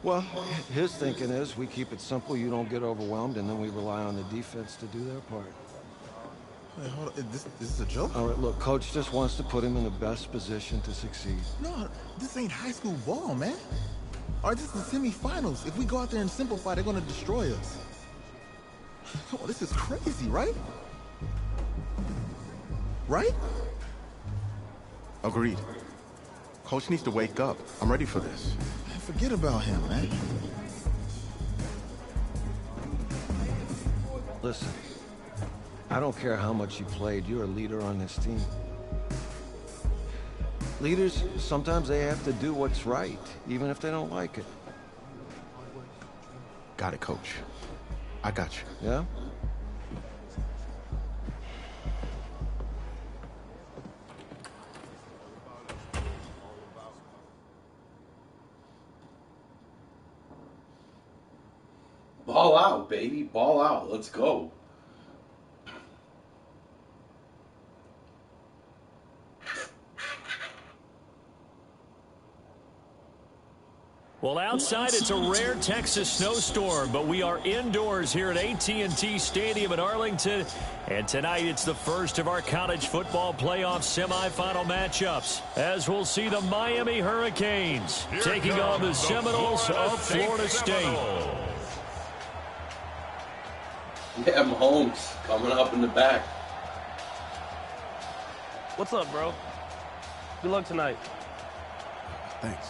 Well, his thinking is we keep it simple, you don't get overwhelmed, and then we rely on the defense to do their part. Wait, hold on. Is this a joke? All right, look, Coach just wants to put him in the best position to succeed. No, this ain't high school ball, man. All right, this is the semifinals. If we go out there and simplify, they're going to destroy us. Come on, this is crazy, right? Right? Agreed. Coach needs to wake up. I'm ready for this. Man, forget about him, man. Listen, I don't care how much you played, you're a leader on this team. Leaders, sometimes they have to do what's right, even if they don't like it. Got it, Coach. I got you. Yeah? Ball out, baby. Ball out. Let's go. Well, outside it's a rare Texas snowstorm, but we are indoors here at AT&T Stadium in Arlington. And tonight it's the first of our college football playoff semifinal matchups, as we'll see the Miami Hurricanes taking on the Seminoles of Florida State. Yeah, Mahomes coming up in the back. What's up, bro? Good luck tonight. Thanks.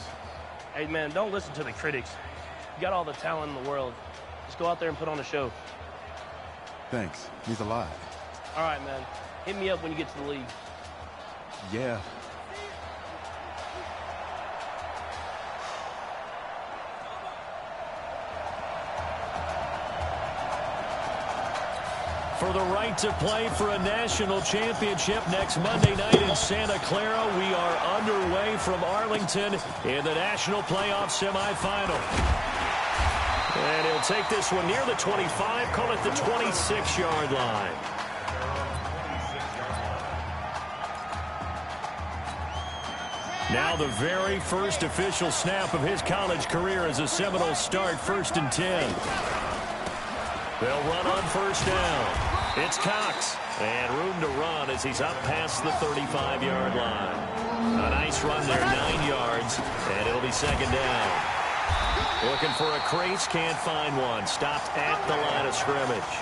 Hey, man, don't listen to the critics. You got all the talent in the world. Just go out there and put on a show. Thanks. Means a lot. All right, man. Hit me up when you get to the league. Yeah. For the right to play for a national championship next Monday night in Santa Clara, we are underway from Arlington in the national playoff semifinal. And he'll take this one near the 25, call it the 26-yard line. Now the very first official snap of his college career as a Seminoles start, 1st and 10. They'll run on 1st down. It's Cox, and room to run as he's up past the 35-yard line. A nice run there, 9 yards, and it'll be 2nd down. Looking for a crease, can't find one. Stopped at the line of scrimmage.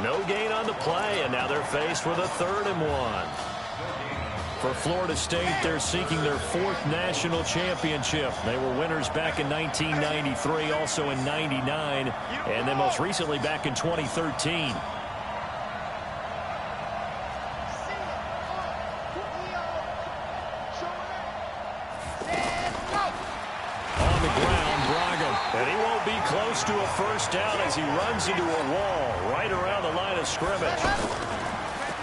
No gain on the play, and now they're faced with a 3rd and 1. For Florida State, they're seeking their 4th national championship. They were winners back in 1993, also in 99, and then most recently back in 2013. On the ground, Braga, and he won't be close to a 1st down as he runs into a wall right around the line of scrimmage.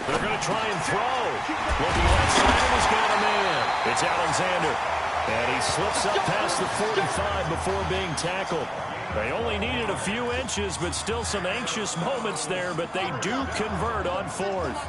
They're going to try and throw. Looking outside, and he's got a man. It's Alexander. And he slips up past the 45 before being tackled. They only needed a few inches, but still some anxious moments there, but they do convert on 4th.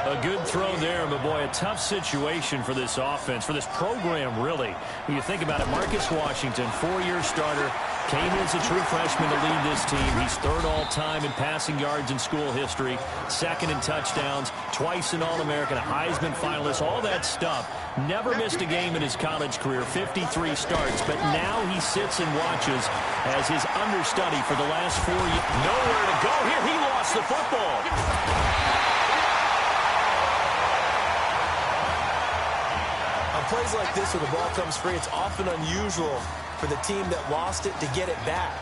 A good throw there, but boy, a tough situation for this offense, for this program, really. When you think about it, Marcus Washington, 4-year starter, came in as a true freshman to lead this team. He's 3rd all-time in passing yards in school history, 2nd in touchdowns, twice an All-American, a Heisman finalist, all that stuff. Never missed a game in his college career, 53 starts, but now he sits and watches as his understudy for the last 4 years. Nowhere to go here. He lost the football. On plays like this where the ball comes free, it's often unusual for the team that lost it to get it back,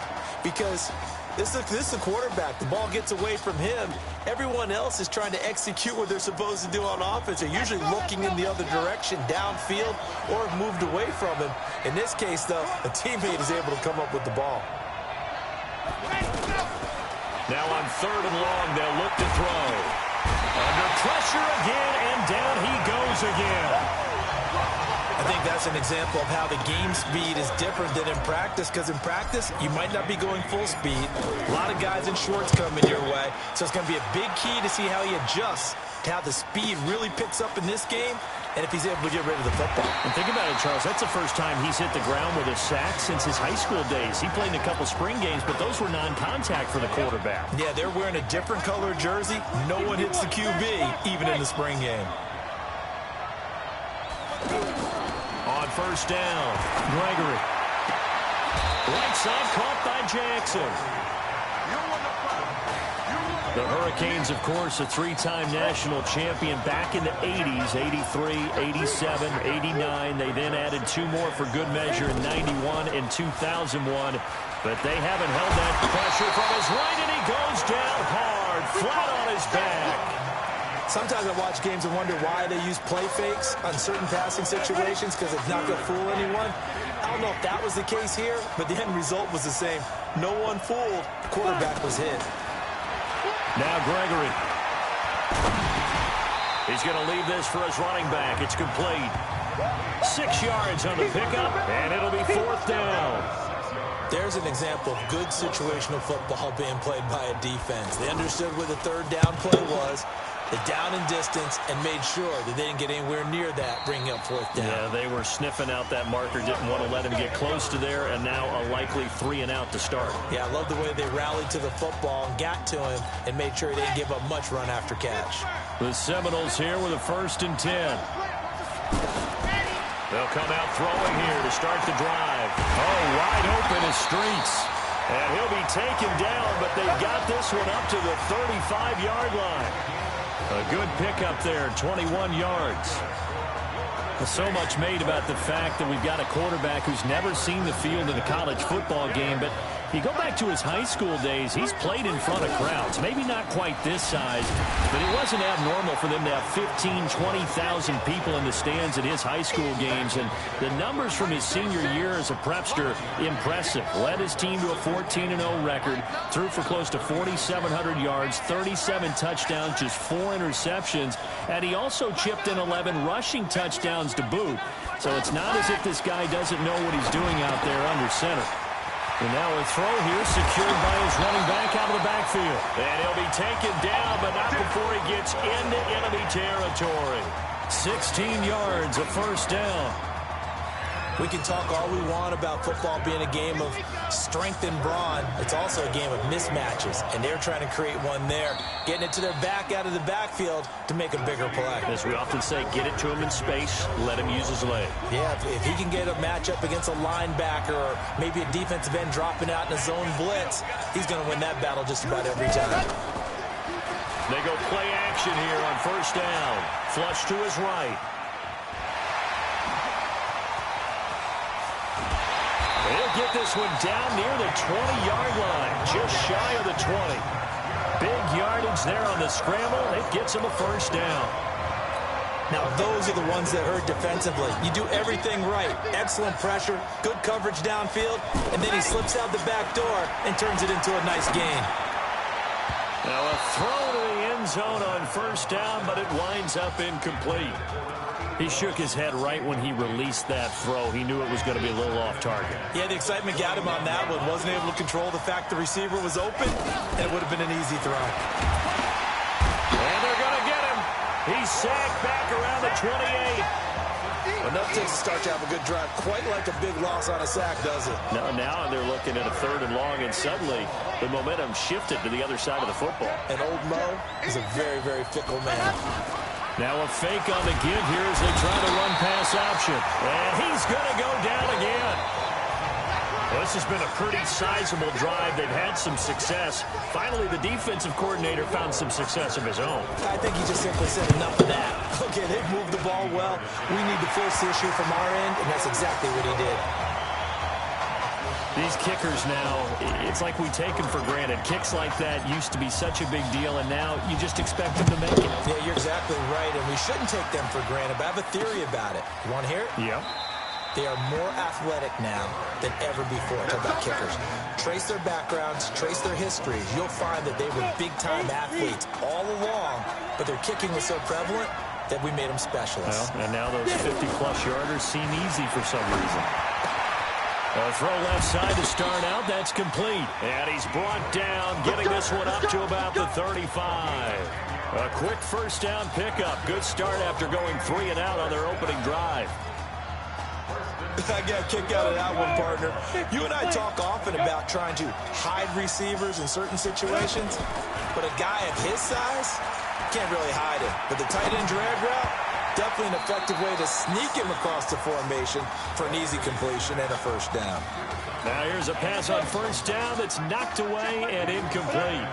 because this is the quarterback. The ball gets away from him. Everyone else is trying to execute what they're supposed to do on offense. They're usually looking in the other direction, downfield, or have moved away from him. In this case, though, a teammate is able to come up with the ball. Now on 3rd and long, they'll look to throw. Under pressure again, and down he goes again. I think that's an example of how the game speed is different than in practice, because in practice, you might not be going full speed. A lot of guys in shorts coming your way, so it's going to be a big key to see how he adjusts to how the speed really picks up in this game and if he's able to get rid of the football. And think about it, Charles. That's the first time he's hit the ground with a sack since his high school days. He played in a couple spring games, but those were non-contact for the quarterback. Yeah, they're wearing a different color jersey. No one hits the QB, even in the spring game. On first down, Gregory. Right side caught by Jackson. The Hurricanes, of course, a three-time national champion back in the 80s, 83, 87, 89. They then added two more for good measure in 91 and 2001. But they haven't held that pressure from his right, and he goes down hard, flat on his back. Sometimes I watch games and wonder why they use play fakes on certain passing situations, because it's not going to fool anyone. I don't know if that was the case here, but the end result was the same. No one fooled. The quarterback was hit. Now Gregory. He's going to leave this for his running back. It's complete. 6 yards on the pickup, and it'll be fourth down. There's an example of good situational football being played by a defense. They understood where the third down play was, the down and distance, and made sure that they didn't get anywhere near that, bringing up fourth down. Yeah, they were sniffing out that marker, didn't want to let him get close to there, and now a likely 3 and out to start. Yeah, I love the way they rallied to the football and got to him and made sure he didn't give up much run after catch. The Seminoles here with a 1st and 10. They'll come out throwing here to start the drive. Oh, wide open is Streets. And he'll be taken down, but they've got this one up to the 35-yard line. A good pickup there, 21 yards. So much made about the fact that we've got a quarterback who's never seen the field in a college football game, but you go back to his high school days, he's played in front of crowds. Maybe not quite this size, but it wasn't abnormal for them to have 15,000, 20,000 people in the stands at his high school games. And the numbers from his senior year as a prepster, impressive. Led his team to a 14-0 record, threw for close to 4,700 yards, 37 touchdowns, just 4 interceptions, and he also chipped in 11 rushing touchdowns to boot. So it's not as if this guy doesn't know what he's doing out there under center. And now a throw here secured by his running back out of the backfield. And he'll be taken down, but not before he gets into enemy territory. 16 yards, a first down. We can talk all we want about football being a game of strength and brawn. It's also a game of mismatches, and they're trying to create one there, getting it to their back out of the backfield to make a bigger play. As we often say, get it to him in space, let him use his leg. Yeah, if he can get a matchup against a linebacker or maybe a defensive end dropping out in a zone blitz, he's going to win that battle just about every time. They go play action here on first down. Flush to his right. He'll get this one down near the 20-yard line, just shy of the 20. Big yardage there on the scramble. It gets him a first down. Now, those are the ones that hurt defensively. You do everything right. Excellent pressure, good coverage downfield, and then he slips out the back door and turns it into a nice gain. Now a throw to the end zone on first down, but it winds up incomplete. He shook his head right when he released that throw. He knew it was going to be a little off target. Yeah, the excitement got him on that one. Wasn't able to control the fact the receiver was open, and it would have been an easy throw. And they're going to get him. He's sacked back around the 28. Enough to start to have a good drive. Quite like a big loss on a sack, does it? Now they're looking at a 3rd and long, and suddenly the momentum shifted to the other side of the football. And old Mo is a very, very fickle man. Now a fake on the give here as they try to run pass option. And he's going to go down again. Well, this has been a pretty sizable drive. They've had some success. Finally, the defensive coordinator found some success of his own. I think he just simply said enough of that. Okay, they've moved the ball well. We need to force the issue from our end, and that's exactly what he did. These kickers now, it's like we take them for granted. Kicks like that used to be such a big deal, and now you just expect them to make it. Yeah, you're exactly right, and we shouldn't take them for granted, but I have a theory about it. You want to hear it? Yeah. They are more athletic now than ever before. Talk about kickers. Trace their backgrounds, trace their histories. You'll find that they were big-time athletes all along, but their kicking was so prevalent that we made them specialists. Well, and now those 50-plus yarders seem easy for some reason. A throw left side to start out. That's complete. And he's brought down, getting this one up to about the 35. A quick first down pickup. Good start after going 3 and out on their opening drive. I got a kick out of that one, partner. You and I talk often about trying to hide receivers in certain situations, but a guy of his size can't really hide him. But the tight end drag route, definitely an effective way to sneak him across the formation for an easy completion and a first down. Now here's a pass on first down that's knocked away and incomplete.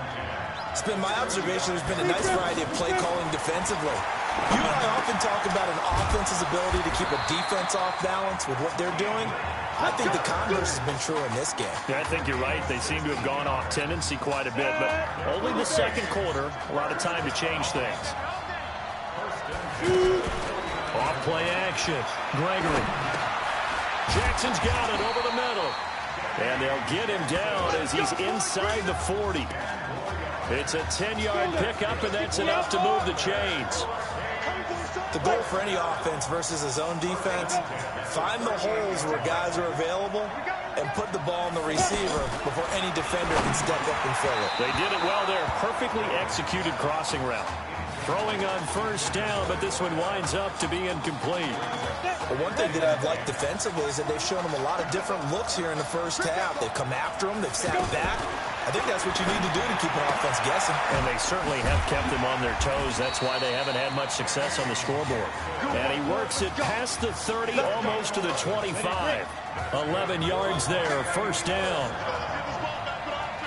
It's been my observation there's been a nice variety of play calling defensively. You and I often talk about an offense's ability to keep a defense off balance with what they're doing. I think the converse has been true in this game. Yeah, I think you're right. They seem to have gone off tendency quite a bit, but only the second quarter, a lot of time to change things. Off play action. Gregory. Jackson's got it over the middle. And they'll get him down as he's inside the 40. It's a 10-yard pickup, and that's enough to move the chains. The goal for any offense versus his own defense, find the holes where guys are available and put the ball on the receiver before any defender can step up and fill it. They did it well there. Perfectly executed crossing route. Throwing on first down, but this one winds up to be incomplete. Well, one thing that I've liked defensively is that they've shown him a lot of different looks here in the first half. They've come after him. They've sat back. I think that's what you need to do to keep an offense guessing. And they certainly have kept them on their toes. That's why they haven't had much success on the scoreboard. And he works it past the 30, almost to the 25. 11 yards there, first down.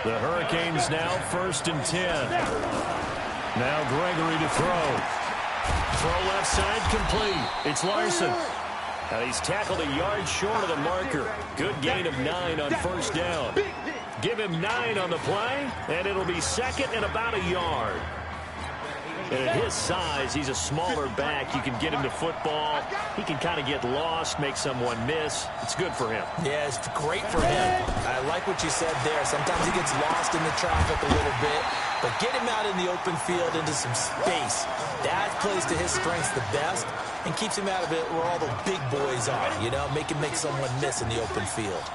The Hurricanes now 1st and 10. Now Gregory to throw. Throw left side complete. It's Larson. And he's tackled a yard short of the marker. Good gain of 9 on first down. Give him 9 on the play, and it'll be second and about a yard. And at his size, he's a smaller back. You can get him to football. He can kind of get lost, make someone miss. It's good for him. Yeah, it's great for him. I like what you said there. Sometimes he gets lost in the traffic a little bit, but get him out in the open field into some space. That plays to his strengths the best and keeps him out of it where all the big boys are, you know, make someone miss in the open field.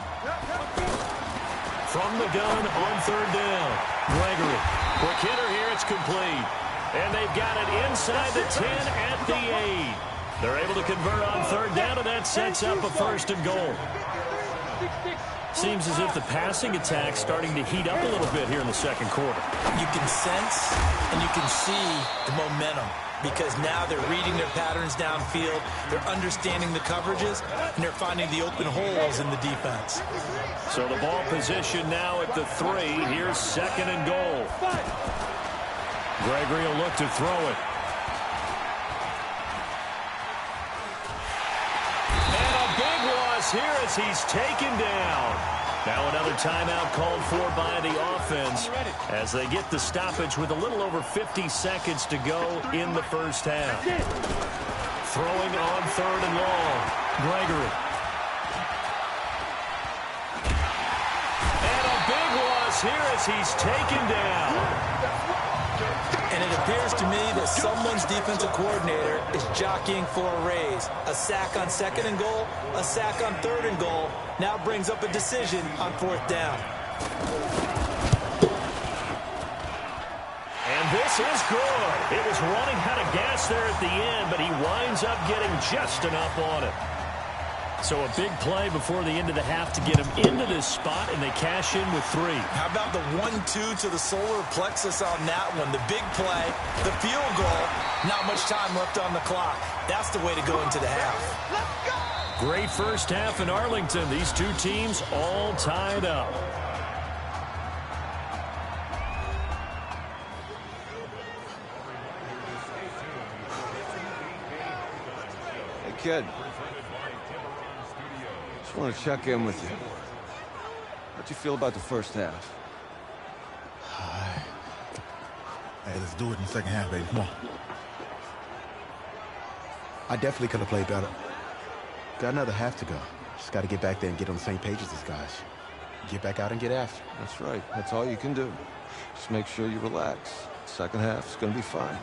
From the gun on third down. Gregory. Quick hitter here. It's complete. And they've got it inside the 10 at the 8. They're able to convert on third down, and that sets up a 1st and goal. Seems as if the passing attack's starting to heat up a little bit here in the second quarter. You can sense and you can see the momentum because now they're reading their patterns downfield, they're understanding the coverages, and they're finding the open holes in the defense. So the ball position now at the 3. Here's 2nd and goal. Gregory will look to throw it. And a big loss here as he's taken down. Now another timeout called for by the offense as they get the stoppage with a little over 50 seconds to go in the first half. Throwing on 3rd and long. Gregory. And a big loss here as he's taken down. And it appears to me that someone's defensive coordinator is jockeying for a raise. A sack on 2nd and goal, a sack on 3rd and goal. Now brings up a decision on 4th down. And this is good. It was running out of gas there at the end, but he winds up getting just enough on it. So a big play before the end of the half to get him into this spot, and they cash in with 3. How about the 1-2 to the solar plexus on that one? The big play, the field goal, not much time left on the clock. That's the way to go into the half. Great first half in Arlington. These two teams all tied up. Hey, kid. I want to check in with you. How'd you feel about the first half? Hey, let's do it in the second half, baby. Come on. I definitely could have played better. Got another half to go. Just got to get back there and get on the same page as these guys. Get back out and get after. That's right. That's all you can do. Just make sure you relax. Second half is going to be fine.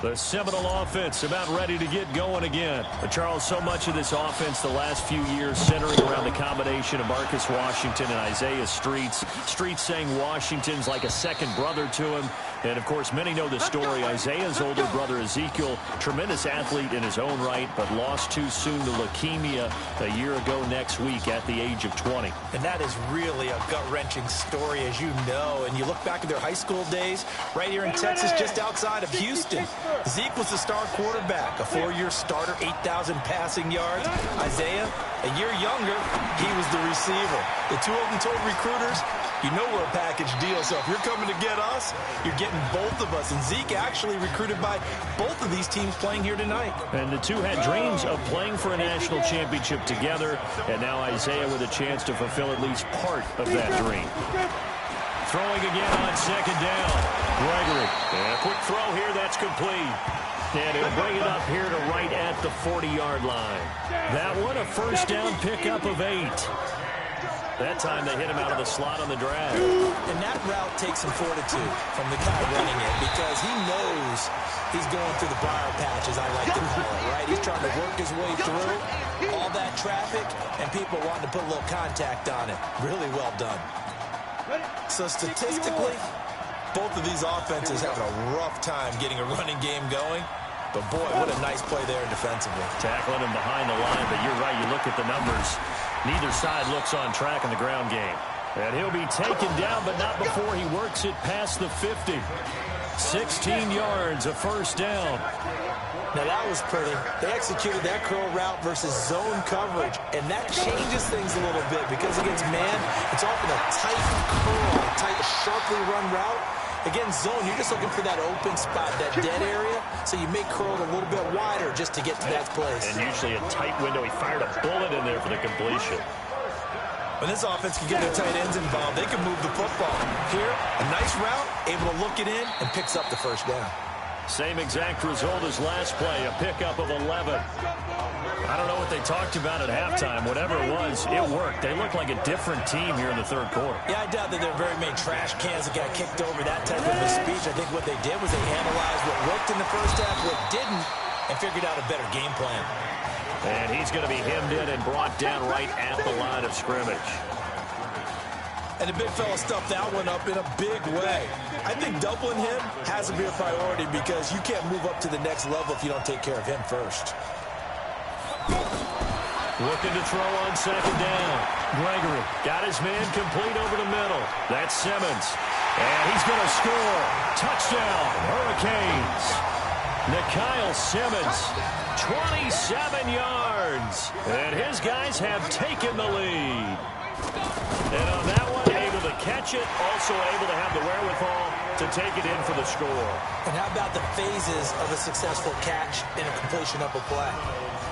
The Seminole offense about ready to get going again. But Charles, so much of this offense the last few years centering around the combination of Marcus Washington and Isaiah Streets. Streets saying Washington's like a second brother to him. And, of course, many know the story. Isaiah's older brother, Ezekiel, tremendous athlete in his own right, but lost too soon to leukemia a year ago next week at the age of 20. And that is really a gut-wrenching story, as you know. And you look back at their high school days, right here in Texas, just outside of Houston. Zeke was the star quarterback, a 4-year starter, 8,000 passing yards. Isaiah, a year younger, he was the receiver. The two of them told recruiters, you know we're a package deal, so if you're coming to get us, you're getting both of us. And Zeke actually recruited by both of these teams playing here tonight. And the two had dreams of playing for a national championship together, and now Isaiah with a chance to fulfill at least part of that dream. Throwing again on second down. Gregory. And a quick throw here, that's complete. And he'll bring it up here to right at the 40-yard line. That one, a first down pickup of 8. That time they hit him out of the slot on the drag. And that route takes some fortitude from the guy running it because he knows he's going through the briar patch, as I like to call it, right? He's trying to work his way through all that traffic and people wanting to put a little contact on it. Really well done. So statistically, both of these offenses having a rough time getting a running game going. But, boy, what a nice play there defensively. Tackling him behind the line, but you're right. You look at the numbers. Neither side looks on track in the ground game. And he'll be taken down, but not before he works it past the 50. 16 yards, a first down. Now, that was pretty. They executed that curl route versus zone coverage, and that changes things a little bit because against man, it's often a tight curl, a tight, sharply run route. Against zone, you're just looking for that open spot, that dead area, so you may curl it a little bit wider just to get to that place. And usually a tight window. He fired a bullet in there for the completion. When this offense can get their tight ends involved, they can move the football. Here, a nice route, able to look it in, and picks up the first down. Same exact result as last play, a pickup of 11. I don't know what they talked about at halftime. Whatever it was, it worked. They look like a different team here in the third quarter. Yeah, I doubt that there are very many trash cans that got kicked over, that type of a speech. I think what they did was they analyzed what worked in the first half, what didn't, and figured out a better game plan. And he's going to be hemmed in and brought down right at the line of scrimmage. And the big fella stuffed that one up in a big way. I think doubling him has to be a priority because you can't move up to the next level if you don't take care of him first. Looking to throw on second down. Gregory got his man complete over the middle. That's Simmons. And he's going to score. Touchdown, Hurricanes. Nikhil Simmons, 27 yards. And his guys have taken the lead. And on that one, able to catch it, also able to have the wherewithal to take it in for the score. And how about the phases of a successful catch and a completion of a play?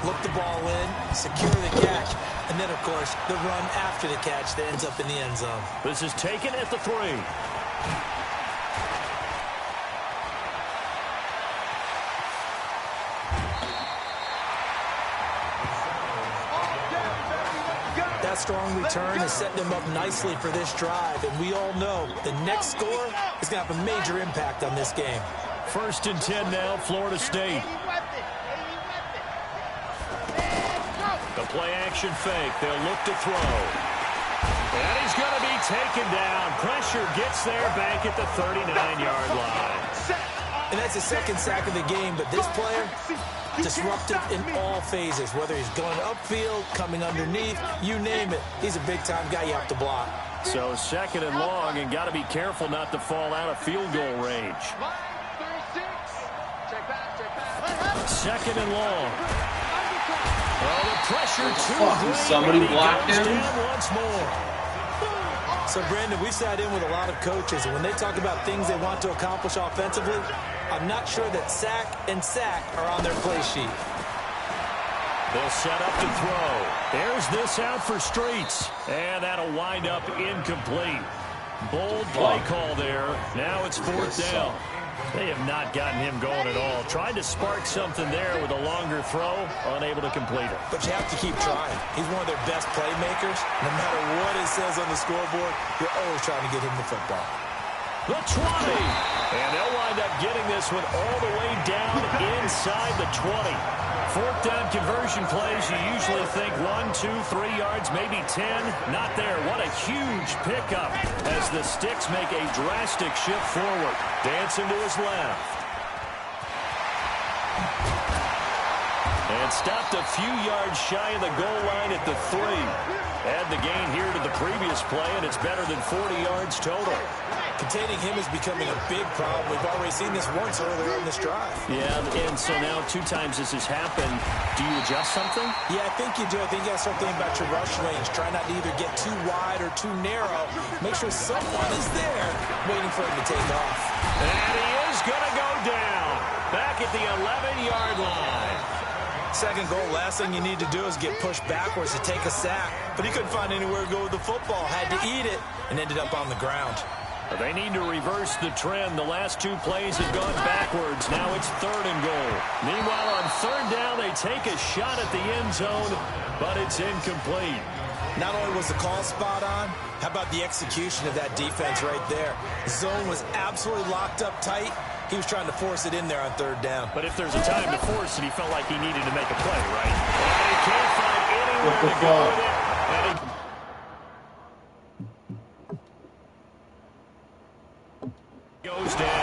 Look the ball in, secure the catch, and then, of course, the run after the catch that ends up in the end zone. This is taken at the 3. That strong return is setting them up nicely for this drive, and we all know the next score is going to have a major impact on this game. 1st and 10 now, Florida State. The play-action fake. They'll look to throw. And he's going to be taken down. Pressure gets there back at the 39-yard line. And that's the second sack of the game, but this player, disruptive in all phases, whether he's going upfield, coming underneath, you name it. He's a big-time guy you have to block. So 2nd and long, and got to be careful not to fall out of field goal range. 2nd and long. Oh, the pressure too great. Somebody blocked him. Down once more. So, Brandon, we sat in with a lot of coaches, and when they talk about things they want to accomplish offensively, I'm not sure that sack and sack are on their play sheet. They'll set up to throw. There's this out for Streets. And that'll wind up incomplete. Bold play call there. Now it's 4th down. They have not gotten him going at all. Tried to spark something there with a longer throw. Unable to complete it. But you have to keep trying. He's one of their best playmakers. No matter what it says on the scoreboard, you're always trying to get him the football. The 20. And they'll wind up getting this one all the way down inside the 20. Fourth down conversion plays, you usually think 1, 2, 3 yards, maybe 10. Not there. What a huge pickup as the Sticks make a drastic shift forward. Dancing to his left. And stopped a few yards shy of the goal line at the 3. Add the gain here to the previous play, and it's better than 40 yards total. Containing him is becoming a big problem. We've already seen this once earlier in this drive. Yeah, and so now 2 times this has happened. Do you adjust something? Yeah, I think you do. I think you got to start thinking about your rush range. Try not to either get too wide or too narrow. Make sure someone is there waiting for him to take off. And he is going to go down. Back at the 11-yard line. Second goal, last thing you need to do is get pushed backwards to take a sack. But he couldn't find anywhere to go with the football. Had to eat it and ended up on the ground. They need to reverse the trend. The last 2 plays have gone backwards. Now it's 3rd and goal. Meanwhile, on 3rd down, they take a shot at the end zone, but it's incomplete. Not only was the call spot on, how about the execution of that defense right there? The zone was absolutely locked up tight. He was trying to force it in there on 3rd down. But if there's a time to force it, he felt like he needed to make a play, right? And he can't find anywhere to go with it. And he goes down.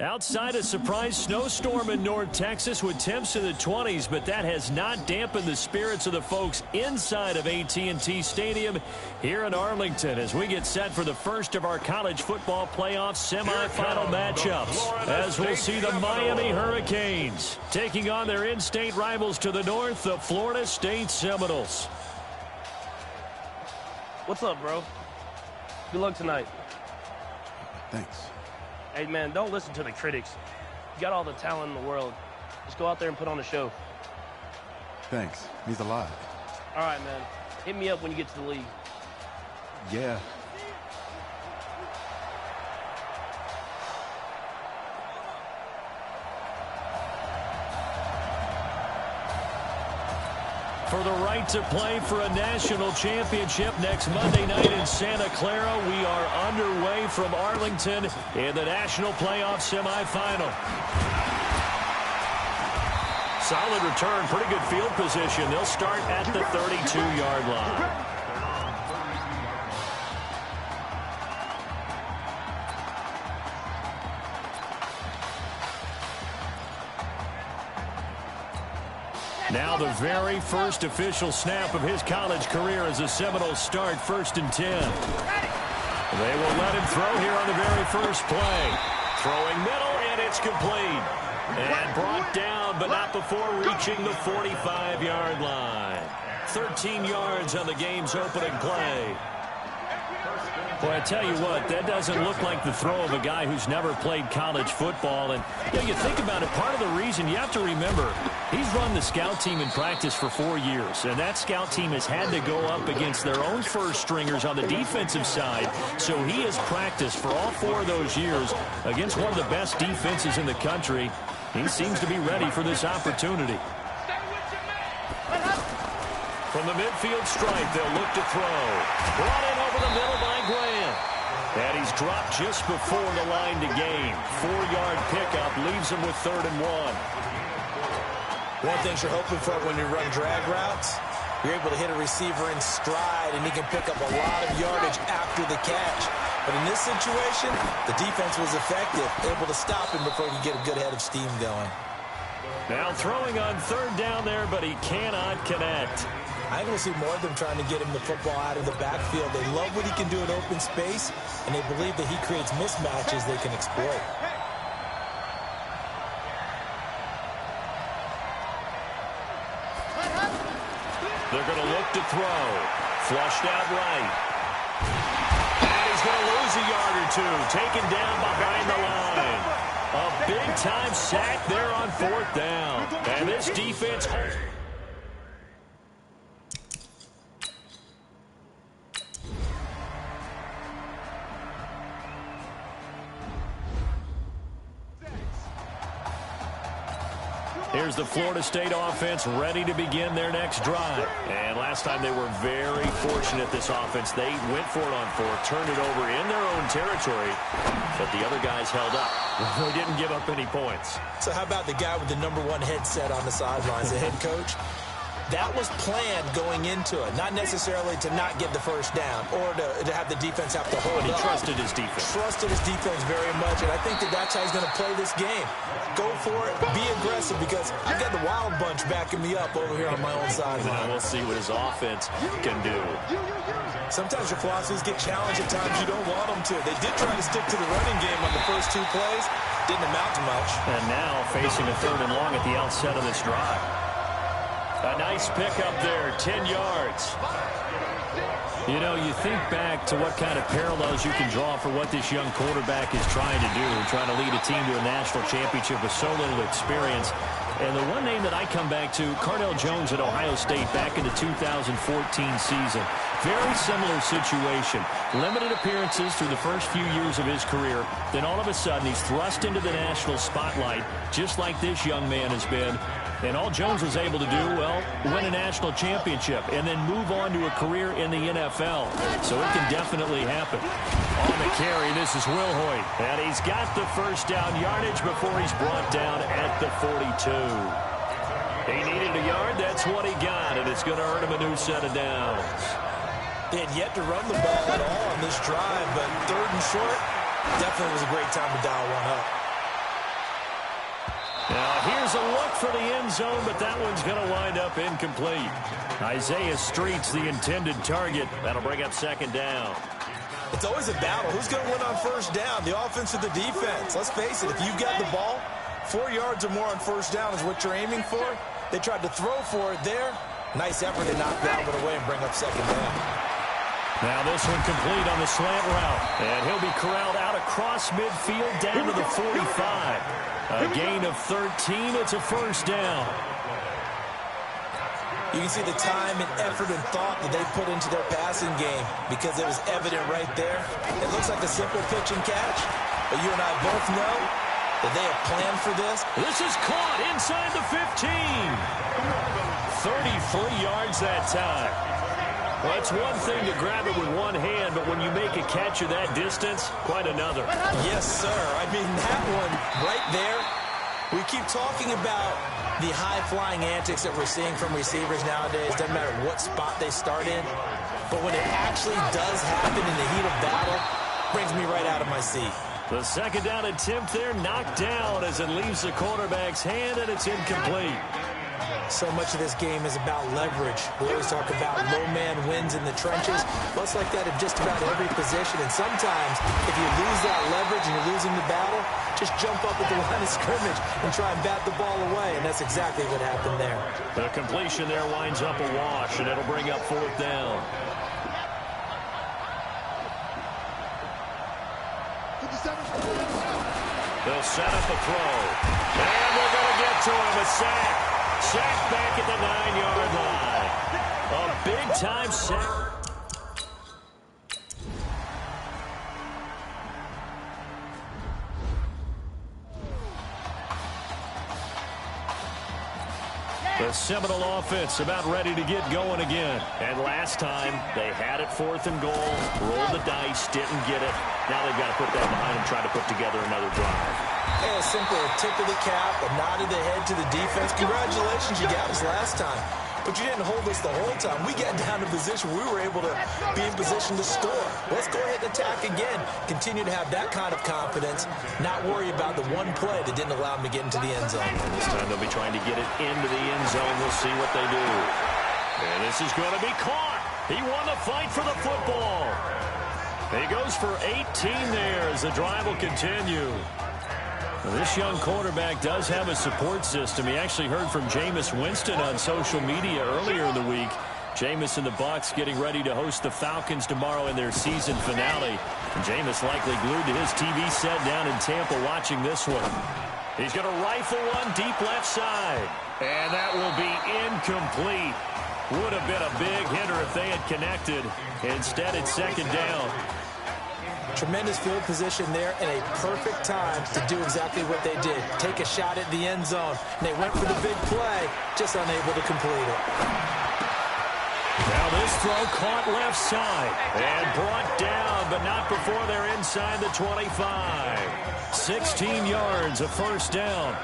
Outside a surprise snowstorm in North Texas with temps in the 20s, but that has not dampened the spirits of the folks inside of AT&T Stadium here in Arlington as we get set for the first of our college football playoff semifinal matchups. As we'll see the Miami Hurricanes taking on their in-state rivals to the north, the Florida State Seminoles. What's up, bro? Good luck tonight. Thanks. Hey, man, don't listen to the critics. You got all the talent in the world. Just go out there and put on a show. Thanks. Means a lot. All right, man. Hit me up when you get to the league. Yeah. For the right to play for a national championship next Monday night in Santa Clara, we are underway from Arlington in the national playoff semifinal. Solid return, pretty good field position. They'll start at the 32-yard line. Now the very first official snap of his college career as a Seminoles start, 1st and 10. They will let him throw here on the very first play. Throwing middle, and it's complete. And brought down, but not before reaching the 45-yard line. 13 yards on the game's opening play. Boy, I tell you what, that doesn't look like the throw of a guy who's never played college football. And you think about it, part of the reason you have to remember, he's run the scout team in practice for 4 years. And that scout team has had to go up against their own first stringers on the defensive side. So he has practiced for all 4 of those years against one of the best defenses in the country. He seems to be ready for this opportunity. From the midfield stripe, they'll look to throw. Brought in over the middle by Graham. And he's dropped just before the line to gain. 4-yard pickup leaves him with 3rd and 1. One thing you're hoping for when you run drag routes, you're able to hit a receiver in stride, and he can pick up a lot of yardage after the catch. But in this situation, the defense was effective, able to stop him before he could get a good head of steam going. Now throwing on 3rd down there, but he cannot connect. I'm going to see more of them trying to get him the football out of the backfield. They love what he can do in open space, and they believe that he creates mismatches they can exploit. They're going to look to throw. Flushed out right. And he's going to lose a yard or two. Taken down behind the line. A big-time sack there on 4th down. And this defense... Here's the Florida State offense ready to begin their next drive. And last time they were very fortunate, this offense. They went for it on 4th, turned it over in their own territory, but the other guys held up. They didn't give up any points. So how about the guy with the #1 headset on the sidelines, the head coach? That was planned going into it, not necessarily to not get the first down or to have the defense have to hold But he up. trusted his defense. Trusted his defense very much, and I think that that's how he's going to play this game. Go for it, be aggressive, because I got the wild bunch backing me up over here on my own sideline. Now we'll see what his offense can do. Sometimes your philosophies get challenged at times you don't want them to. They did try to stick to the running game on the first 2 plays. Didn't amount to much. And now facing a 3rd and long at the outset of this drive. A nice pickup there, 10 yards. You know, you think back to what kind of parallels you can draw for what this young quarterback is trying to do, trying to lead a team to a national championship with so little experience. And the one name that I come back to, Cardell Jones at Ohio State back in the 2014 season. Very similar situation. Limited appearances through the first few years of his career. Then all of a sudden, he's thrust into the national spotlight, just like this young man has been. And all Jones was able to do, well, win a national championship and then move on to a career in the NFL. So it can definitely happen. On the carry, this is Wilhoit. And he's got the first down yardage before he's brought down at the 42. He needed a yard. That's what he got. And it's going to earn him a new set of downs. They had yet to run the ball at all on this drive, but 3rd and short, definitely was a great time to dial one up. Now, here's a look for the end zone, but that one's going to wind up incomplete. Isaiah Street's the intended target. That'll bring up 2nd down. It's always a battle. Who's going to win on 1st down, the offense or the defense? Let's face it, if you've got the ball, 4 yards or more on 1st down is what you're aiming for. They tried to throw for it there. Nice effort to knock that one away and bring up 2nd down. Now this one complete on the slant route. And he'll be corralled out across midfield down to the 45. A gain of 13. It's a 1st down. You can see the time and effort and thought that they put into their passing game because it was evident right there. It looks like a simple pitch and catch, but you and I both know that they have planned for this. This is caught inside the 15. 33 yards that time. Well, it's one thing to grab it with one hand, but when you make a catch of that distance, quite another. Yes, sir. I mean, that one right there, we keep talking about the high-flying antics that we're seeing from receivers nowadays. Doesn't matter what spot they start in. But when it actually does happen in the heat of battle, brings me right out of my seat. The 2nd down attempt there knocked down as it leaves the quarterback's hand, and it's incomplete. So much of this game is about leverage. We always talk about low man wins in the trenches. Well, it's like that in just about every position. And sometimes, if you lose that leverage and you're losing the battle, just jump up at the line of scrimmage and try and bat the ball away. And that's exactly what happened there. The completion there winds up a wash, and it'll bring up 4th down. They'll set up a throw. And they're going to get to him. A sack. Sack back at the 9-yard line. A big-time sack. The Seminole offense about ready to get going again. And last time, they had it 4th and goal, rolled the dice, didn't get it. Now they've got to put that behind and try to put together another drive. Hey, a simple tip of the cap, a nod of the head to the defense. Congratulations, you got us last time. But you didn't hold us the whole time. We got down to position where we were able to be in position to score. Let's go ahead and attack again. Continue to have that kind of confidence, not worry about the one play that didn't allow them to get into the end zone. And this time they'll be trying to get it into the end zone. We'll see what they do. And this is going to be caught. He won the fight for the football. He goes for 18 there as the drive will continue. Well, this young quarterback does have a support system. He actually heard from Jameis Winston on social media earlier in the week. Jameis and the Bucs getting ready to host the Falcons tomorrow in their season finale. And Jameis likely glued to his TV set down in Tampa watching this one. He's going to rifle one deep left side. And that will be incomplete. Would have been a big hitter if they had connected. Instead, it's 2nd down. Tremendous field position there and a perfect time to do exactly what they did. Take a shot at the end zone. And they went for the big play, just unable to complete it. Now this throw caught left side and brought down, but not before they're inside the 25. 16 yards, a 1st down.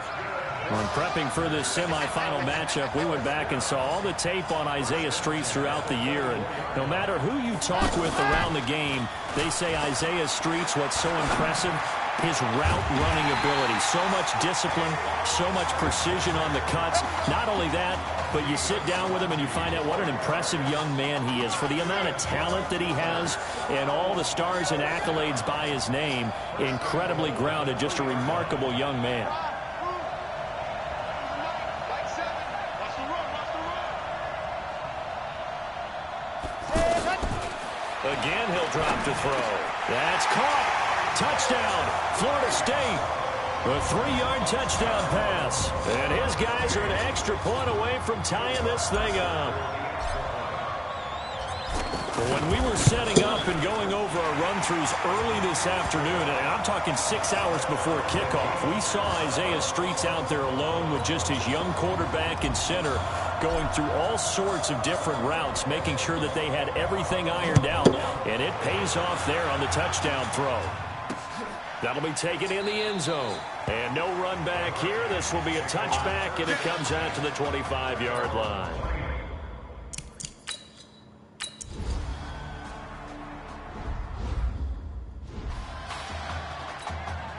When prepping for this semifinal matchup, we went back and saw all the tape on Isaiah Streets throughout the year. And no matter who you talk with around the game, they say Isaiah Streets, what's so impressive, his route running ability. So much discipline, so much precision on the cuts. Not only that, but you sit down with him and you find out what an impressive young man he is. For the amount of talent that he has and all the stars and accolades by his name, incredibly grounded, just a remarkable young man. Again, he'll drop to throw. That's caught. Touchdown, Florida State. A 3-yard touchdown pass. And his guys are an extra point away from tying this thing up. When we were setting up and going over our run-throughs early this afternoon, and I'm talking 6 hours before kickoff, we saw Isaiah Streets out there alone with just his young quarterback and center going through all sorts of different routes, making sure that they had everything ironed out, and it pays off there on the touchdown throw. That'll be taken in the end zone. And no run back here. This will be a touchback, and it comes out to the 25-yard line.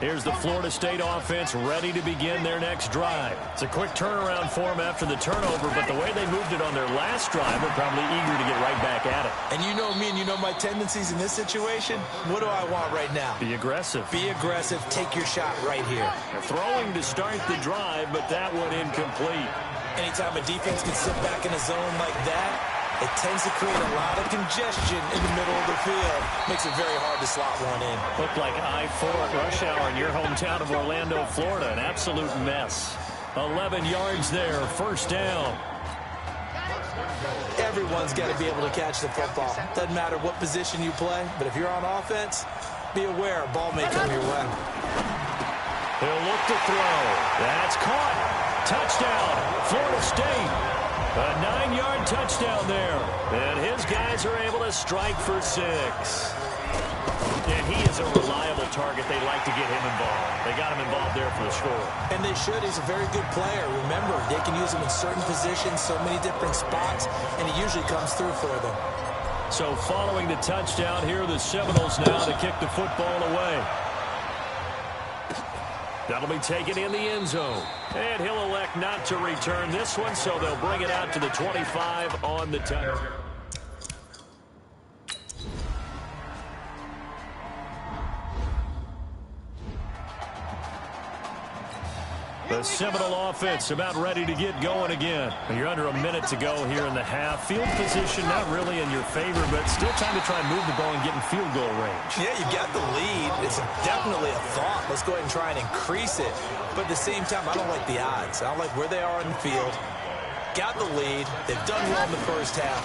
Here's the Florida State offense ready to begin their next drive. It's a quick turnaround for them after the turnover, but the way they moved it on their last drive, they're probably eager to get right back at it. And you know me and you know my tendencies in this situation. What do I want right now? Be aggressive. Be aggressive. Take your shot right here. They're throwing to start the drive, but that one incomplete. Anytime a defense can sit back in a zone like that, it tends to create a lot of congestion in the middle of the field. Makes it very hard to slot one in. Looked like I-4 at rush hour in your hometown of Orlando, Florida. An absolute mess. 11 yards there, 1st down. Everyone's got to be able to catch the football. Doesn't matter what position you play, but if you're on offense, be aware a ball may come your way. He'll look to throw. That's caught. Touchdown, Florida State. A 9-yard touchdown there. And his guys are able to strike for 6. And he is a reliable target. They like to get him involved. They got him involved there for the score. And they should. He's a very good player. Remember, they can use him in certain positions, so many different spots, and he usually comes through for them. So following the touchdown, here are the Seminoles now to kick the football away. That'll be taken in the end zone. And he'll elect not to return this one, so they'll bring it out to the 25 on the touch. The Seminole offense about ready to get going again. You're under a minute to go here in the half. Field position not really in your favor, but still trying to try and move the ball and get in field goal range. Yeah, you've got the lead. It's definitely a thought. Let's go ahead and try and increase it. But at the same time, I don't like the odds. I don't like where they are on the field. Got the lead. They've done well in the first half.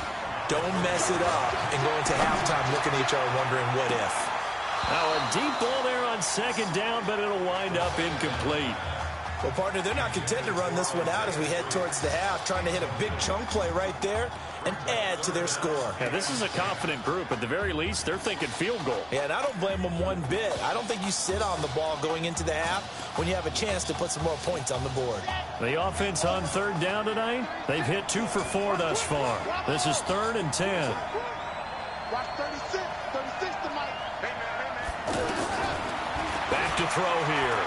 Don't mess it up and go into halftime looking at each other wondering what if. Now a deep ball there on 2nd down, but it'll wind up incomplete. Well, partner, they're not content to run this one out as we head towards the half, trying to hit a big chunk play right there and add to their score. Yeah, this is a confident group. At the very least, they're thinking field goal. Yeah, and I don't blame them one bit. I don't think you sit on the ball going into the half when you have a chance to put some more points on the board. The offense on third down tonight, they've hit 2 for 4 thus far. This is 3rd and 10. Watch 36 tonight. Back to throw here.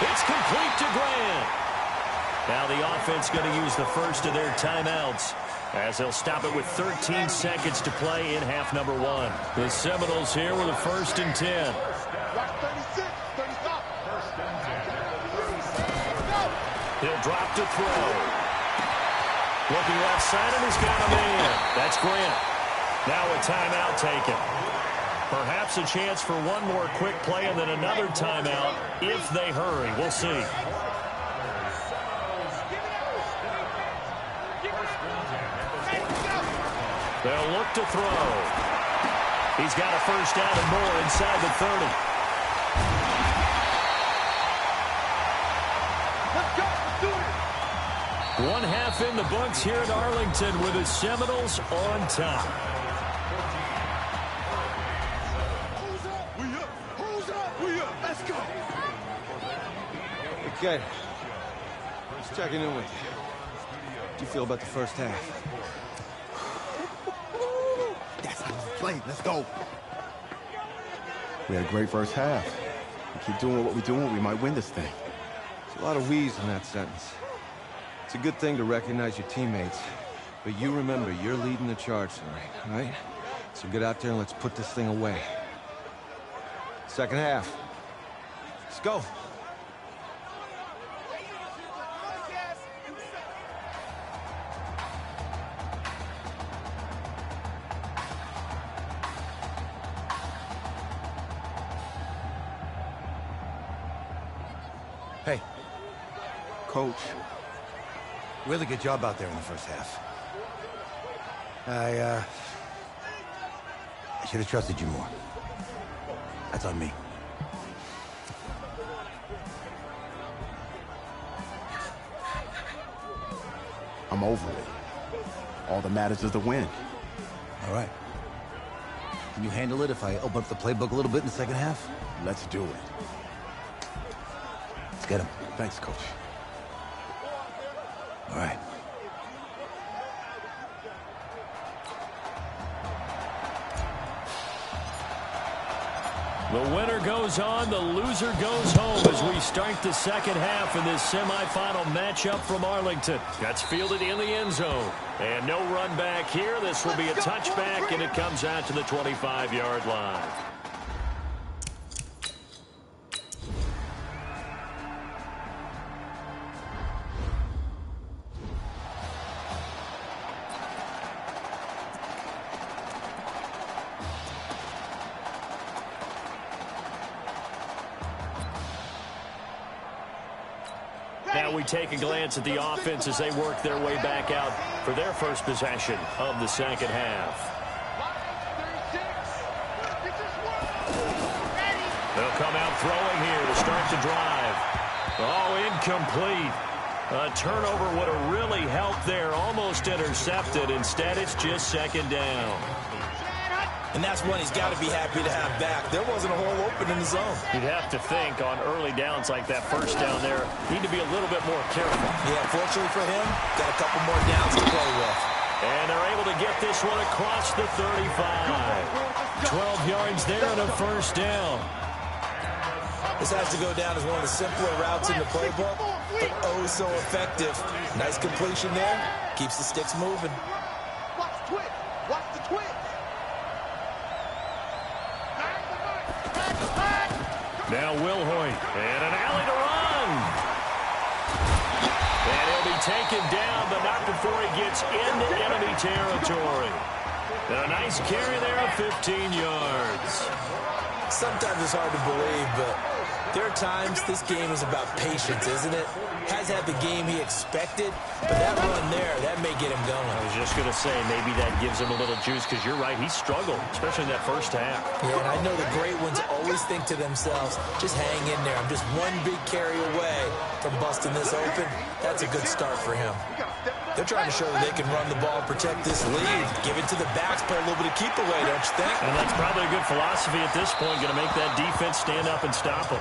It's complete to Grant. Now the offense going to use the first of their timeouts as they'll stop it with 13 seconds to play in half number 1. The Seminoles here with a 1st and 10. Watch 36, 35. He'll drop to throw. Looking left side, and he's got a man. That's Grant. Now a timeout taken. Perhaps a chance for one more quick play and then another timeout if they hurry. We'll see. They'll look to throw. He's got a first down and more inside the 30. Let's go. Let's do it. One half in the books here at Arlington with the Seminoles on top. Let's go. Okay. Just checking in with you. How do you feel about the first half? That's how we play. Let's go. We had a great first half. We keep doing what we're doing, we might win this thing. There's a lot of wheeze in that sentence. It's a good thing to recognize your teammates, but you remember, you're leading the charge tonight, all right? So get out there and let's put this thing away. Second half. Let's go. Hey, Coach, really good job out there in the first half. I should have trusted you more. That's on me. I'm over it. All that matters is the win. All right. Can you handle it if I open up the playbook a little bit in the second half? Let's do it. Let's get him. Thanks, Coach. All right. The winner goes on, the loser goes home as we start the second half in this semifinal matchup from Arlington. That's fielded in the end zone. And no run back here. This will be a touchback, and it comes out to the 25-yard line. Now we take a glance at the offense as they work their way back out for their first possession of the second half. They'll come out throwing here to start the drive. Oh, incomplete. A turnover would have really helped there, almost intercepted. Instead, it's just second down. And that's one he's got to be happy to have back. There wasn't a hole open in the zone. You'd have to think on early downs like that first down there, need to be a little bit more careful. Yeah, fortunately for him, got a couple more downs to play with. And they're able to get this one across the 35. 12 yards there and a first down. This has to go down as one of the simpler routes in the playbook, but oh so effective. Nice completion there. Keeps the sticks moving. Watch the twitch. Watch the twitch. Now Wilhoit, and an alley to run. And he'll be taken down, but not before he gets into enemy territory. And a nice carry there of 15 yards. Sometimes it's hard to believe, but There are times this game is about patience, isn't it? Has had the game he expected, but that run there, that may get him going. I was just going to say, maybe that gives him a little juice, because you're right, he struggled, especially in that first half. Yeah, and I know the great ones always think to themselves, just hang in there. I'm just one big carry away from busting this open. That's a good start for him. They're trying to show that they can run the ball, protect this lead, give it to the backs, play a little bit of keep away, don't you think? And that's probably a good philosophy at this point, going to make that defense stand up and stop them.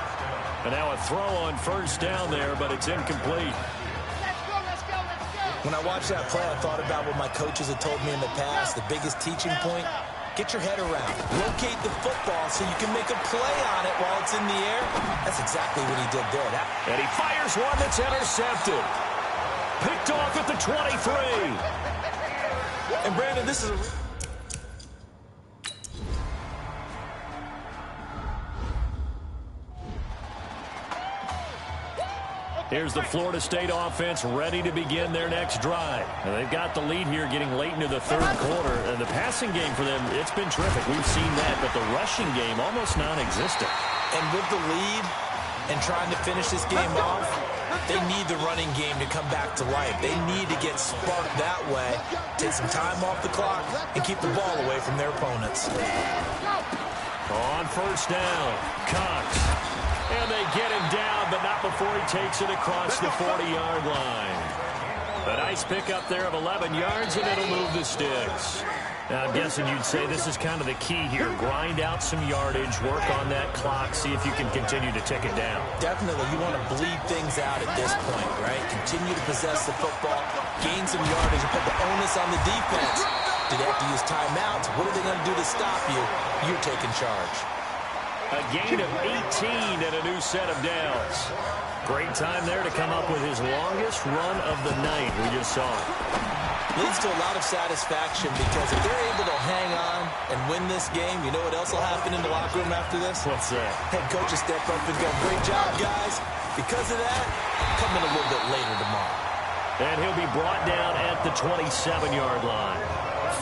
And now a throw on first down there, but it's incomplete. When I watched that play, I thought about what my coaches had told me in the past. The biggest teaching point, get your head around. Locate the football so you can make a play on it while it's in the air. That's exactly what he did there. And he fires one that's intercepted. Picked off at the 23. And Brandon, this is a... Here's the Florida State offense ready to begin their next drive. And they've got the lead here getting late into the third quarter. And the passing game for them, it's been terrific. We've seen that, but the rushing game almost non-existent. And with the lead and trying to finish this game off, they need the running game to come back to life. They need to get sparked that way, take some time off the clock, and keep the ball away from their opponents. On first down, Cox. And they get him down, but not before he takes it across the 40-yard line. A nice pickup there of 11 yards, and it'll move the sticks. Now, I'm guessing you'd say this is kind of the key here. Grind out some yardage, work on that clock, see if you can continue to tick it down. Definitely. You want to bleed things out at this point, right? Continue to possess the football, gain some yardage, and put the onus on the defense. Do they have to use timeouts? What are they going to do to stop you? You're taking charge. A gain of 18 and a new set of downs. Great time there to come up with his longest run of the night. We just saw it. Leads to a lot of satisfaction because if they're able to hang on and win this game, you know what else will happen in the locker room after this? What's that? Head coach will step up and go, great job, guys. Because of that, come in a little bit later tomorrow. And he'll be brought down at the 27-yard line.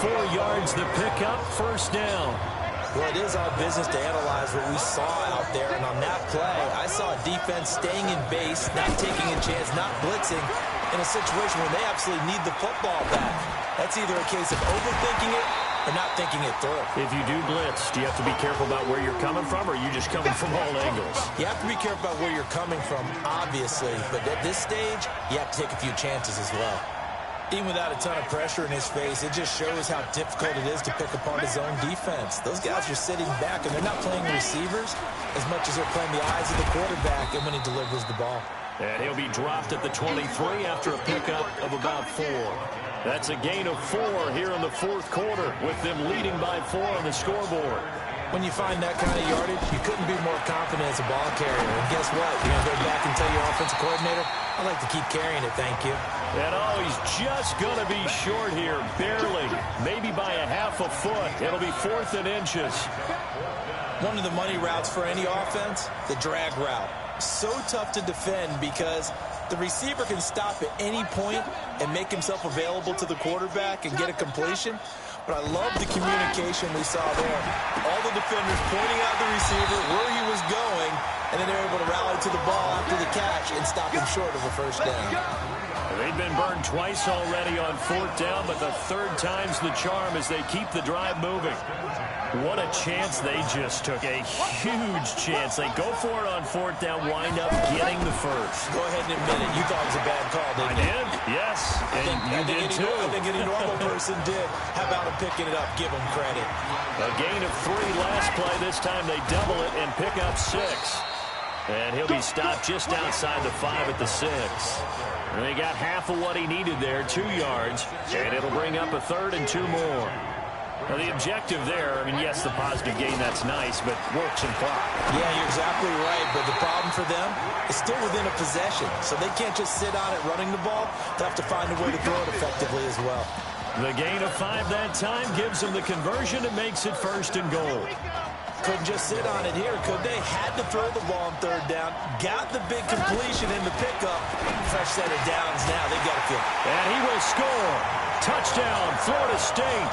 4 yards the pickup, first down. Well, it is our business to analyze what we saw out there, and on that play, I saw a defense staying in base, not taking a chance, not blitzing, in a situation where they absolutely need the football back. That's either a case of overthinking it or not thinking it through. If you do blitz, do you have to be careful about where you're coming from, or are you just coming from all angles? You have to be careful about where you're coming from, obviously, but at this stage, you have to take a few chances as well. Even without a ton of pressure in his face, it just shows how difficult it is to pick apart his own defense. Those guys are sitting back, and they're not playing receivers as much as they're playing the eyes of the quarterback and when he delivers the ball. And he'll be dropped at the 23 after a pickup of about 4. That's a gain of 4 here in the fourth quarter, with them leading by 4 on the scoreboard. When you find that kind of yardage, you couldn't be more confident as a ball carrier. And guess what? You're going to go back and tell your offensive coordinator, I'd like to keep carrying it, thank you. And oh, he's just going to be short here, barely, maybe by a half a foot. It'll be 4th and inches. One of the money routes for any offense, the drag route. So tough to defend because the receiver can stop at any point and make himself available to the quarterback and get a completion. But I love the communication we saw there. All the defenders pointing out the receiver, where he was going, and then they're able to rally to the ball after the catch and stop him short of a first down. They've been burned twice already on 4th down, but the 3rd time's the charm as they keep the drive moving. What a chance they just took. A huge chance. They go for it on 4th down, wind up getting the first. Go ahead and admit it. You thought it was a bad call, didn't you? I did, yes. And you did too. I think any normal person did. How about him picking it up? Give him credit. A gain of 3 last play. This time they double it and pick up 6. And he'll be stopped just outside the 5 at the 6. And they got half of what he needed there, 2 yards. And it'll bring up a 3rd and 2 more. Now, the objective there, I mean, yes, the positive gain, that's nice, but works and clock. Yeah, you're exactly right, but the problem for them is still within a possession, so they can't just sit on it running the ball. They have to find a way to throw it effectively as well. The gain of 5 that time gives them the conversion and makes it 1st and goal. Couldn't just sit on it here, could they? Had to throw the ball on 3rd down, got the big completion in the pickup. Fresh set of downs now, they got to kick. And he will score. Touchdown, Florida State.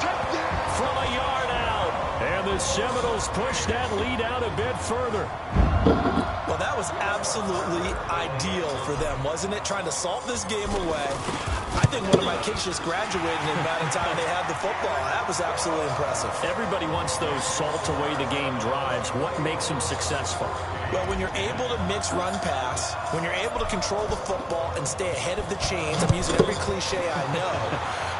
From a yard out. And the Seminoles push that lead out a bit further. Well, that was absolutely ideal for them, wasn't it? Trying to salt this game away. I think one of my kids just graduated in the amount of time they had the football. That was absolutely impressive. Everybody wants those salt-away-the-game drives. What makes them successful? Well, when you're able to mix run-pass, when you're able to control the football and stay ahead of the chains, I'm using every cliche I know,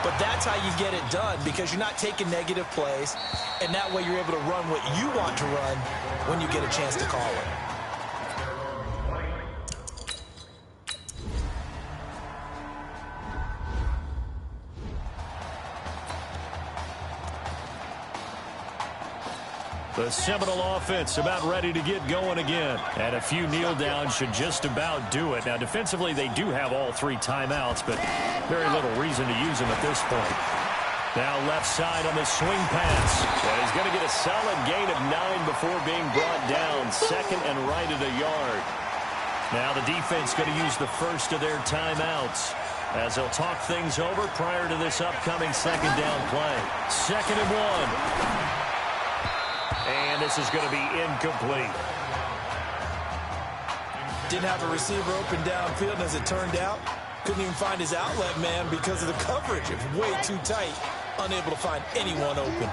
but that's how you get it done because you're not taking negative plays, and that way you're able to run what you want to run when you get a chance to call it. The Seminole offense about ready to get going again. And a few kneel downs should just about do it. Now, defensively, they do have all 3 timeouts, but very little reason to use them at this point. Now left side on the swing pass. And he's going to get a solid gain of 9 before being brought down. Second and right at a yard. Now the defense going to use the first of their timeouts as they'll talk things over prior to this upcoming second down play. 2nd and 1. And this is going to be incomplete. Didn't have a receiver open downfield, and as it turned out, couldn't even find his outlet man because of the coverage. It was way too tight, unable to find anyone open.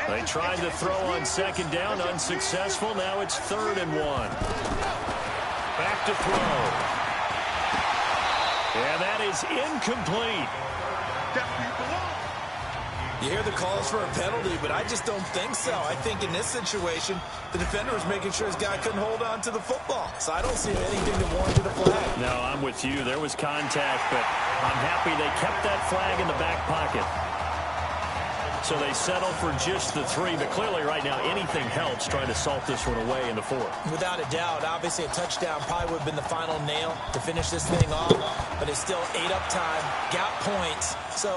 They tried to throw on 2nd down, unsuccessful. Now it's 3rd and 1. Back to throw. And that is incomplete. You hear the calls for a penalty, but I just don't think so. I think in this situation, the defender was making sure his guy couldn't hold on to the football. So I don't see anything that warranted a flag. No, I'm with you. There was contact, but I'm happy they kept that flag in the back pocket. So they settle for just the 3, but clearly right now anything helps trying to salt this one away in the 4th. Without a doubt, obviously a touchdown probably would have been the final nail to finish this thing off, but it's still 8 up time, got points. So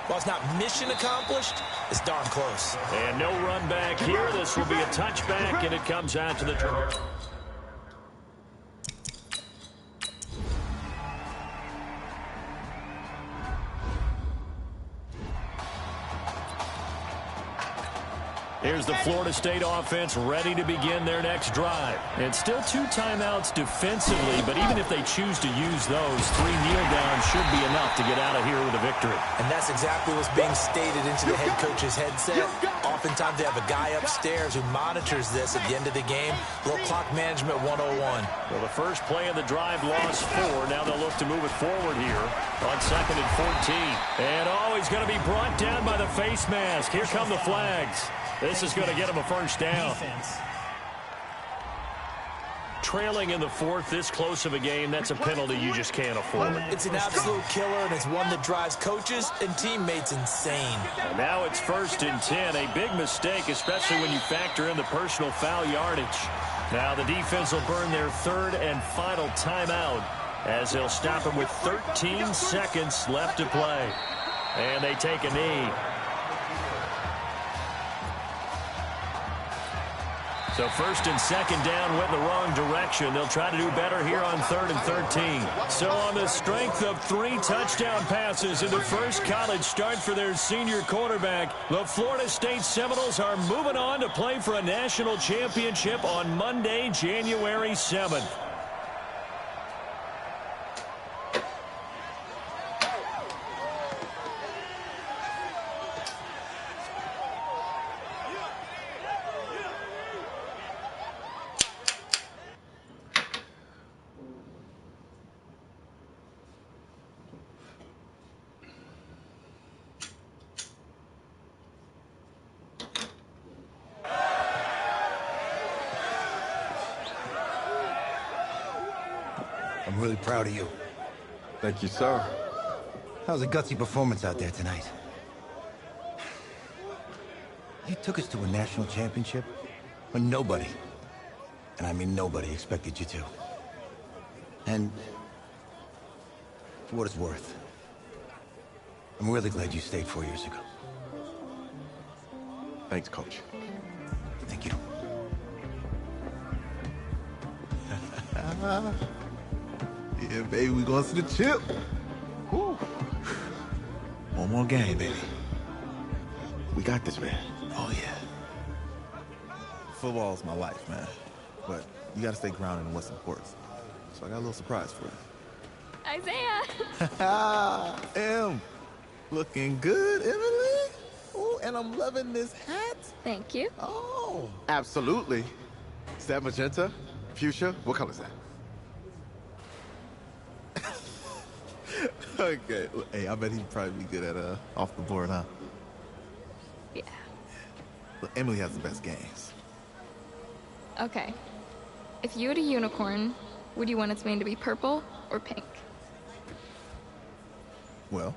while it's not mission accomplished, it's darn close. And no run back here. This will be a touchback, and it comes out to the turn. Here's the Florida State offense ready to begin their next drive. And still 2 timeouts defensively, but even if they choose to use those, 3 kneel downs should be enough to get out of here with a victory. And that's exactly what's being stated into the head coach's headset. Oftentimes they have a guy upstairs who monitors this at the end of the game. Little clock management 101. Well, the first play of the drive lost 4. Now they'll look to move it forward here on 2nd and 14. And he's going to be brought down by the face mask. Here come the flags. This is going to get him a first down. Trailing in the 4th, this close of a game, that's a penalty you just can't afford. It's an absolute killer, and it's one that drives coaches and teammates insane. And now it's 1st and 10, a big mistake, especially when you factor in the personal foul yardage. Now the defense will burn their 3rd and final timeout as they'll stop him with 13 seconds left to play. And they take a knee. So 1st and 2nd down went in the wrong direction. They'll try to do better here on 3rd and 13. So on the strength of 3 touchdown passes in the first college start for their senior quarterback, the Florida State Seminoles are moving on to play for a national championship on Monday, January 7th. I'm really proud of you. Thank you, sir. That was a gutsy performance out there tonight. You took us to a national championship when nobody, and I mean nobody, expected you to. And for what it's worth, I'm really glad you stayed 4 years ago. Thanks, Coach. Thank you. Yeah, baby, we going to the chip. Whew. One more game, baby. We got this, man. Oh, yeah. Football's my life, man. But you gotta stay grounded in what's important. So I got a little surprise for you. Isaiah! Em, looking good, Emily. Oh, and I'm loving this hat. Thank you. Oh. Absolutely. Is that magenta? Fuchsia? What color is that? Okay. Hey, I bet he'd probably be good at off the board, huh? Yeah. Look, Emily has the best games. Okay. If you had a unicorn, would you want its mane to be purple or pink? Well,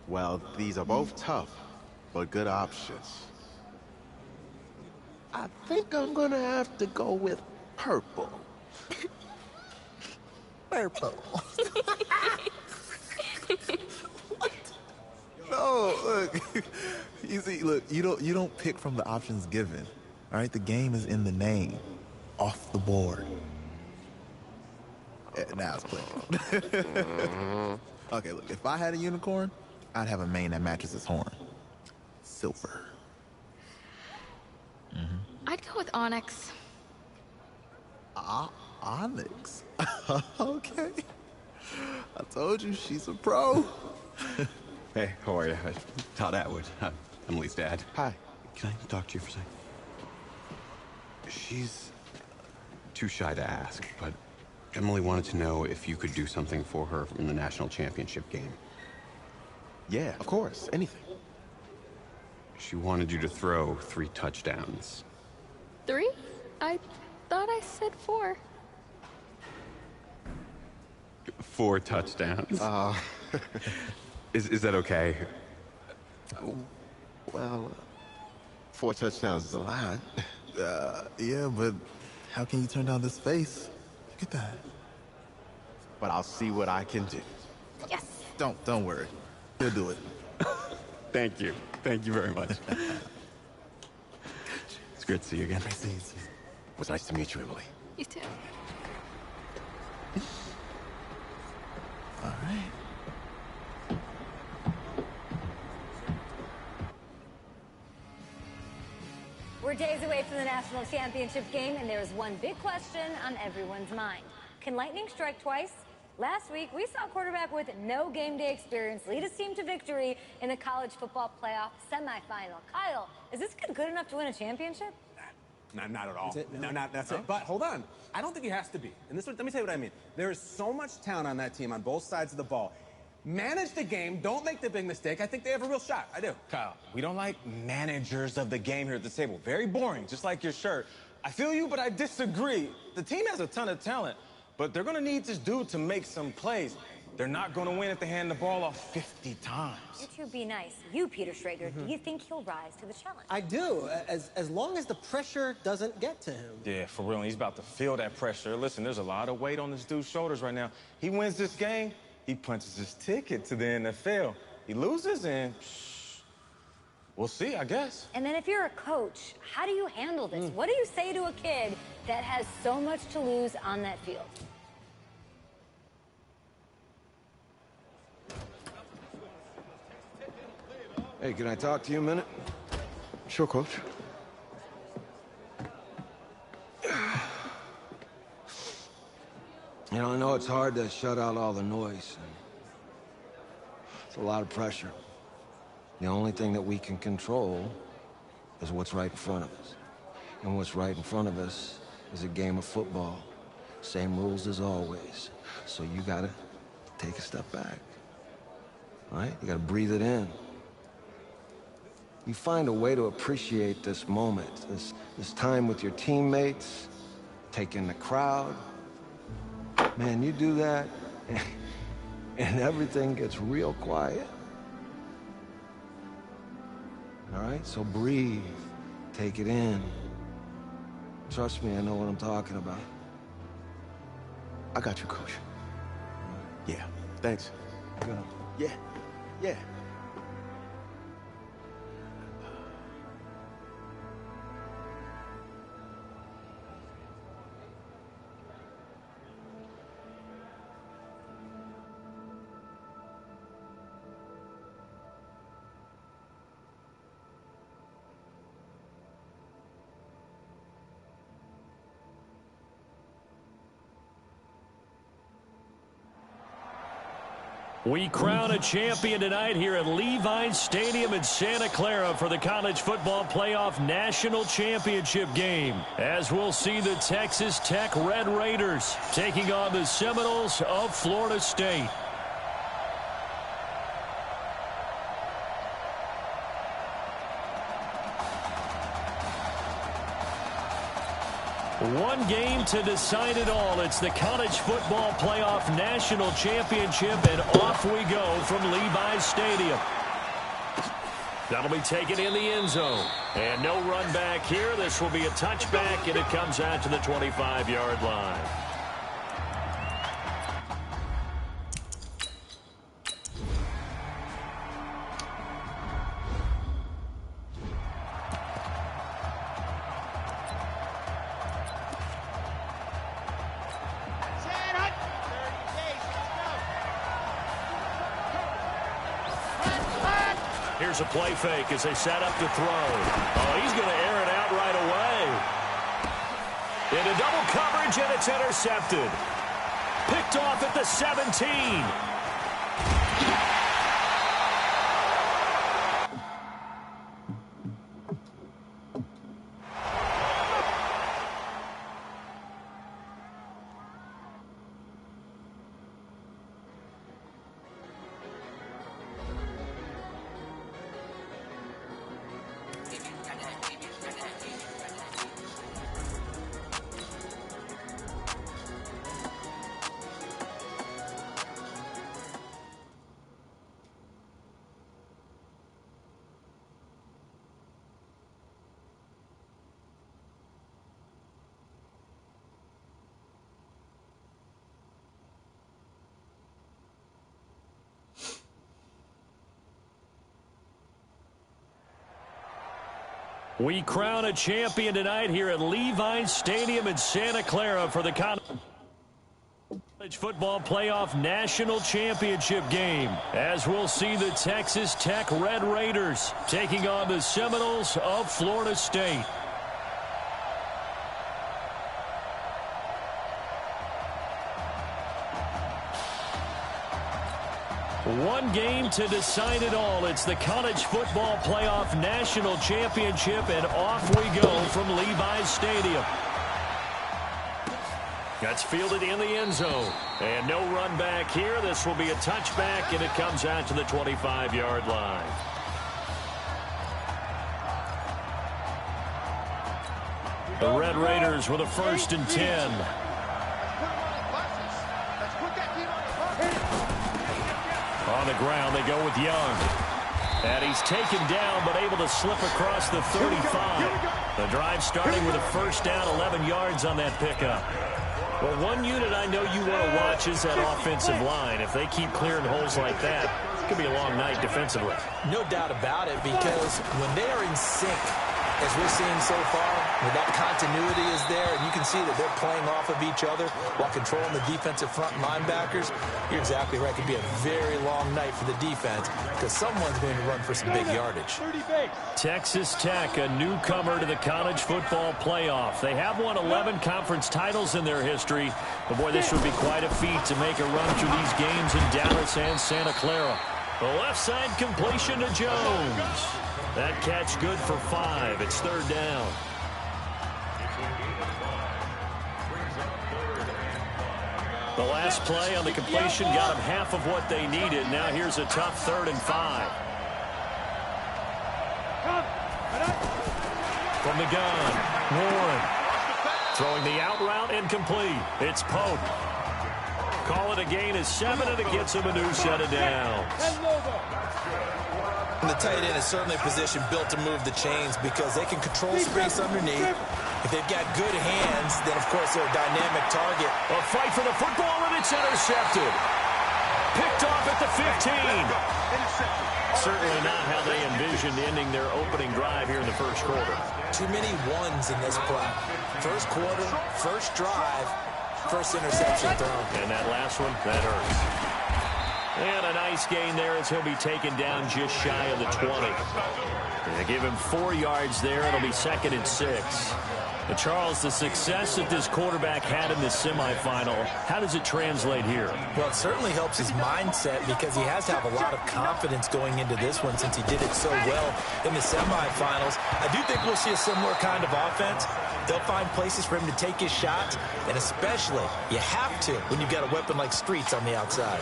Well, these are both tough, but good options. I think I'm gonna have to go with purple. purple. No, look. You see, look, you don't pick from the options given. All right, the game is in the name. Off the board. Now it's clicking. Okay, look, if I had a unicorn, I'd have a mane that matches its horn. Silver. I'd go with onyx. Onyx. Okay. I told you she's a pro. Hey, how are you? Todd Atwood. I'm Emily's dad. Hi. Can I talk to you for a second? She's too shy to ask, but Emily wanted to know if you could do something for her in the national championship game. Yeah, of course. Anything. She wanted you to throw 3 touchdowns. 3? I thought I said 4. 4 touchdowns. Is that okay? Well, 4 touchdowns is a lot. Yeah, but how can you turn down this face? Look at that. But I'll see what I can do. Yes. Don't worry. He'll do it. Thank you. Thank you very much. It's great to see you again. Nice to meet you. It was nice to meet you, Emily. You too. All right. We're days away from the national championship game, and there is one big question on everyone's mind. Can lightning strike twice? Last week, we saw a quarterback with no game day experience lead his team to victory in the college football playoff semifinal. Kyle, is this kid good enough to win a championship? Not at all. That's it. But hold on. I don't think he has to be. And let me tell you what I mean. There is so much talent on that team on both sides of the ball. Manage the game. Don't make the big mistake. I think they have a real shot. I do. Kyle, we don't like managers of the game here at the table. Very boring, just like your shirt. I feel you, but I disagree. The team has a ton of talent, but they're going to need this dude to make some plays. They're not going to win if they hand the ball off 50 times. You two be nice. You, Peter Schrager, do you think he'll rise to the challenge? I do, as long as the pressure doesn't get to him. Yeah, for real. He's about to feel that pressure. Listen, there's a lot of weight on this dude's shoulders right now. He wins this game, he punches his ticket to the NFL. He loses, and we'll see, I guess. And then if you're a coach, how do you handle this? What do you say to a kid that has so much to lose on that field? Hey, can I talk to you a minute? Sure, Coach. You know, I know it's hard to shut out all the noise. It's a lot of pressure. The only thing that we can control is what's right in front of us. And what's right in front of us is a game of football. Same rules as always. So you gotta take a step back. All right? You gotta breathe it in. You find a way to appreciate this moment, this time with your teammates, take in the crowd. Man, you do that, and everything gets real quiet. All right, so breathe, take it in. Trust me, I know what I'm talking about. I got you, Coach. Yeah, thanks. Good. Yeah. We crown a champion tonight here at Levi Stadium in Santa Clara for the College Football Playoff National Championship game, as we'll see the Texas Tech Red Raiders taking on the Seminoles of Florida State. One game to decide it all. It's the College Football Playoff National Championship, and off we go from Levi Stadium. That'll be taken in the end zone. And no run back here. This will be a touchback, and it comes out to the 25-yard line. Here's a play fake as they set up to throw. Oh, he's going to air it out right away. Into double coverage, and it's intercepted. Picked off at the 17. We crown a champion tonight here at Levi Stadium in Santa Clara for the College Football Playoff National Championship game, as we'll see the Texas Tech Red Raiders taking on the Seminoles of Florida State. One game to decide it all. It's the College Football Playoff National Championship, and off we go from Levi Stadium. That's fielded in the end zone. And no run back here. This will be a touchback, and it comes out to the 25-yard line. The Red Raiders with a 1st and 10. On the ground, they go with Young. And he's taken down, but able to slip across the 35. The drive starting with a 1st down, 11 yards on that pickup. Well, one unit I know you want to watch is that offensive line. If they keep clearing holes like that, it could be a long night defensively. No doubt about it, because when they are in sync, as we're seeing so far, when that continuity is there, and you can see that they're playing off of each other while controlling the defensive front linebackers, you're exactly right. It could be a very long night for the defense because someone's going to run for some big yardage. Texas Tech, a newcomer to the college football playoff. They have won 11 conference titles in their history. But, boy, this would be quite a feat to make a run through these games in Dallas and Santa Clara. The left side completion to Jones. That catch good for 5. It's 3rd down. The last play on the completion got them half of what they needed. Now here's a tough 3rd and 5. From the gun, Warren. Throwing the out route, incomplete. It's Pope. Call it a gain of 7, and it gets him a new set of downs. And the tight end is certainly a position built to move the chains because they can control space underneath. If they've got good hands, then, of course, they're a dynamic target. A fight for the football, and it's intercepted. Picked off at the 15. Certainly not how they envisioned ending their opening drive here in the first quarter. Too many ones in this play. First quarter, first drive, first interception thrown. And that last one, that hurts. And a nice gain there as he'll be taken down just shy of the 20. They give him 4 yards there. It'll be 2nd and 6. But Charles, the success that this quarterback had in this semifinal, how does it translate here? Well, it certainly helps his mindset because he has to have a lot of confidence going into this one since he did it so well in the semifinals. I do think we'll see a similar kind of offense. They'll find places for him to take his shots, and especially, you have to when you've got a weapon like Streets on the outside.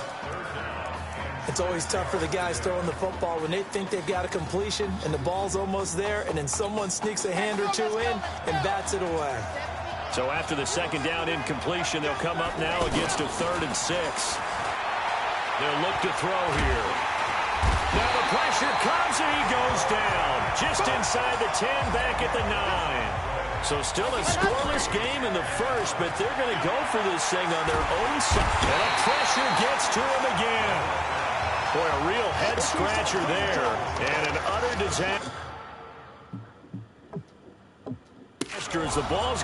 It's always tough for the guys throwing the football when they think they've got a completion and the ball's almost there, and then someone sneaks a hand or two in and bats it away. So after the second down incompletion, they'll come up now against a 3rd and 6. They'll look to throw here. Now the pressure comes and he goes down. Just inside the 10, back at the 9. So still a scoreless game in the first, but they're going to go for this thing on their own side. And the pressure gets to him again. Boy, a real head-scratcher there, and an utter disaster as the ball's...